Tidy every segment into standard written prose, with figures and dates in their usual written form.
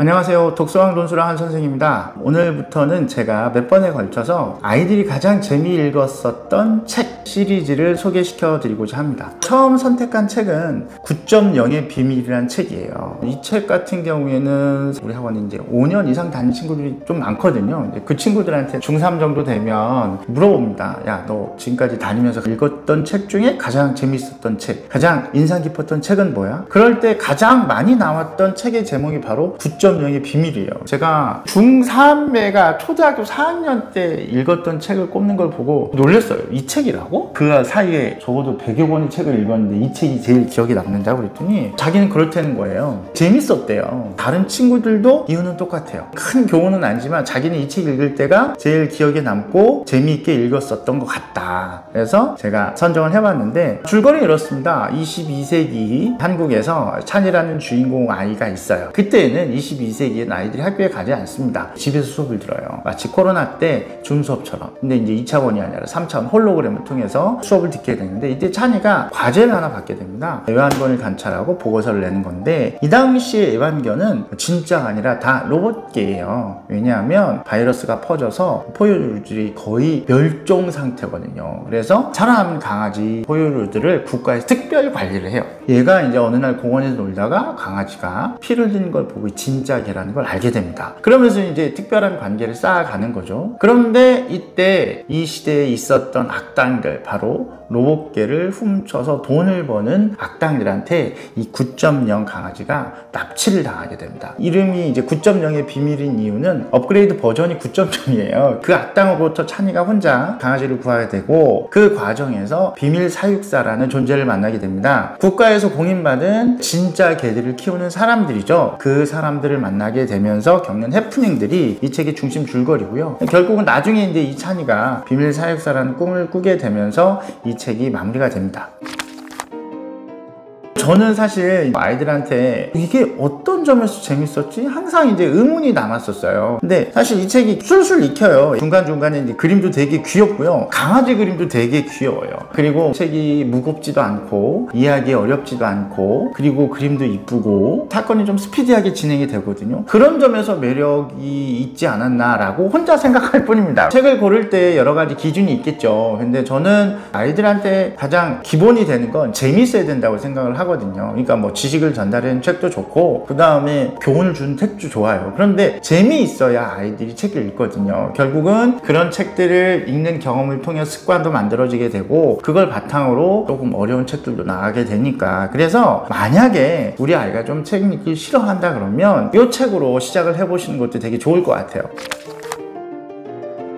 안녕하세요. 독서왕 논술왕 한 선생입니다. 오늘부터는 제가 몇 번에 걸쳐서 아이들이 가장 재미있었던 책 시리즈를 소개시켜 드리고자 합니다. 처음 선택한 책은 9.0의 비밀이라는 책이에요. 이 책 같은 경우에는 우리 학원에 이제 5년 이상 다닌 친구들이 좀 많거든요. 그 친구들한테 중3 정도 되면 물어봅니다. 야, 너 지금까지 다니면서 읽었던 책 중에 가장 재미있었던 책, 가장 인상 깊었던 책은 뭐야? 그럴 때 가장 많이 나왔던 책의 제목이 바로 9.0의 비밀이에요. 제가 중3애가 초등학교 4학년 때 읽었던 책을 꼽는 걸 보고 놀랐어요. 이 책이라고? 그 사이에 적어도 100여 권의 책을 읽었는데 이 책이 제일 기억에 남는다고 그랬더니 자기는 그렇다는 거예요. 재밌었대요. 다른 친구들도 이유는 똑같아요. 큰 교훈은 아니지만 자기는 이 책 읽을 때가 제일 기억에 남고 재미있게 읽었었던 것 같다. 그래서 제가 선정을 해봤는데 줄거리는 이렇습니다. 22세기 한국에서 찬이라는 주인공 아이가 있어요. 그때는 22세기엔 아이들이 학교에 가지 않습니다. 집에서 수업을 들어요. 마치 코로나 때 줌 수업처럼. 근데 이제 2차원이 아니라 3차원 홀로그램을 통해서 수업을 듣게 되는데 이때 찬이가 과제를 하나 받게 됩니다. 애완견을 관찰하고 보고서를 내는 건데 이 당시에 애완견은 진짜가 아니라 다 로봇계예요. 왜냐하면 바이러스가 퍼져서 포유류들이 거의 멸종 상태거든요. 그래서 살아남은 강아지 포유류들을 국가에서 특별 관리를 해요. 얘가 이제 어느 날 공원에서 놀다가 강아지가 피를 흘리는 걸 보고 진짜 개라는 걸 알게 됩니다. 그러면서 이제 특별한 관계를 쌓아가는 거죠. 그런데 이때 이 시대에 있었던 악당들, 바로 로봇계를 훔쳐서 돈을 버는 악당들한테 이 9.0 강아지가 납치를 당하게 됩니다. 이름이 이제 9.0의 비밀인 이유는 업그레이드 버전이 9.0이에요. 그 악당으로부터 찬이가 혼자 강아지를 구하게 되고 그 과정에서 비밀 사육사라는 존재를 만나게 됩니다. 국가에서 공인받은 진짜 개들을 키우는 사람들이죠. 그 사람들을 만나게 되면서 겪는 해프닝들이 이 책의 중심 줄거리고요. 결국은 나중에 이제 이 찬이가 비밀 사육사라는 꿈을 꾸게 되면서 이 책이 마무리가 됩니다. 저는 사실 아이들한테 이게 어떤 점에서 재밌었지? 항상 이제 의문이 남았었어요. 근데 사실 이 책이 술술 익혀요. 중간중간에 이제 그림도 되게 귀엽고요. 강아지 그림도 되게 귀여워요. 그리고 책이 무겁지도 않고 이해하기 어렵지도 않고 그리고 그림도 이쁘고 사건이 좀 스피디하게 진행이 되거든요. 그런 점에서 매력이 있지 않았나라고 혼자 생각할 뿐입니다. 책을 고를 때 여러 가지 기준이 있겠죠. 근데 저는 아이들한테 가장 기본이 되는 건 재밌어야 된다고 생각을 하거든요. 그러니까 뭐 지식을 전달하는 책도 좋고 그 다음에 교훈을 주는 책도 좋아요. 그런데 재미있어야 아이들이 책을 읽거든요. 결국은 그런 책들을 읽는 경험을 통해 습관도 만들어지게 되고 그걸 바탕으로 조금 어려운 책들도 나가게 되니까 그래서 만약에 우리 아이가 좀 책 읽기 싫어한다 그러면 이 책으로 시작을 해보시는 것도 되게 좋을 것 같아요.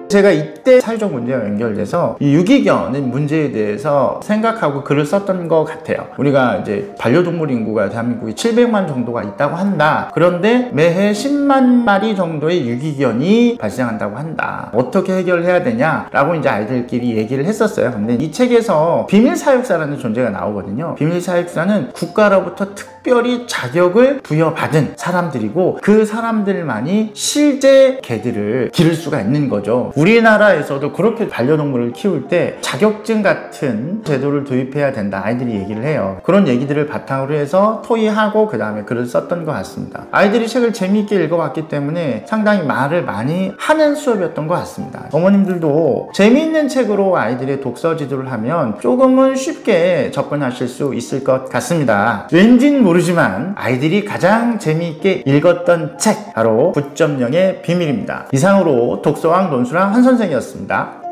제가 이때 사회적 문제와 연결돼서 이 유기견의 문제에 대해서 생각하고 글을 썼던 것 같아요. 우리가 이제 반려동물 인구가 대한민국에 700만 정도가 있다고 한다. 그런데 매해 10만 마리 정도의 유기견이 발생한다고 한다. 어떻게 해결해야 되냐라고 이제 아이들끼리 얘기를 했었어요. 근데 이 책에서 비밀 사육사라는 존재가 나오거든요. 비밀 사육사는 국가로부터 특별히 자격을 부여받은 사람들이고 그 사람들만이 실제 개들을 기를 수가 있는 거죠. 우리나라에서도 그렇게 반려동물을 키울 때 자격증 같은 제도를 도입해야 된다 아이들이 얘기를 해요. 그런 얘기들을 바탕으로 해서 토의하고 그 다음에 글을 썼던 것 같습니다. 아이들이 책을 재미있게 읽어봤기 때문에 상당히 말을 많이 하는 수업이었던 것 같습니다. 어머님들도 재미있는 책으로 아이들의 독서 지도를 하면 조금은 쉽게 접근하실 수 있을 것 같습니다. 왠진 모르지만 아이들이 가장 재미있게 읽었던 책 바로 9.0의 비밀입니다. 이상으로 독서왕 논술왕 한 선생이었습니다.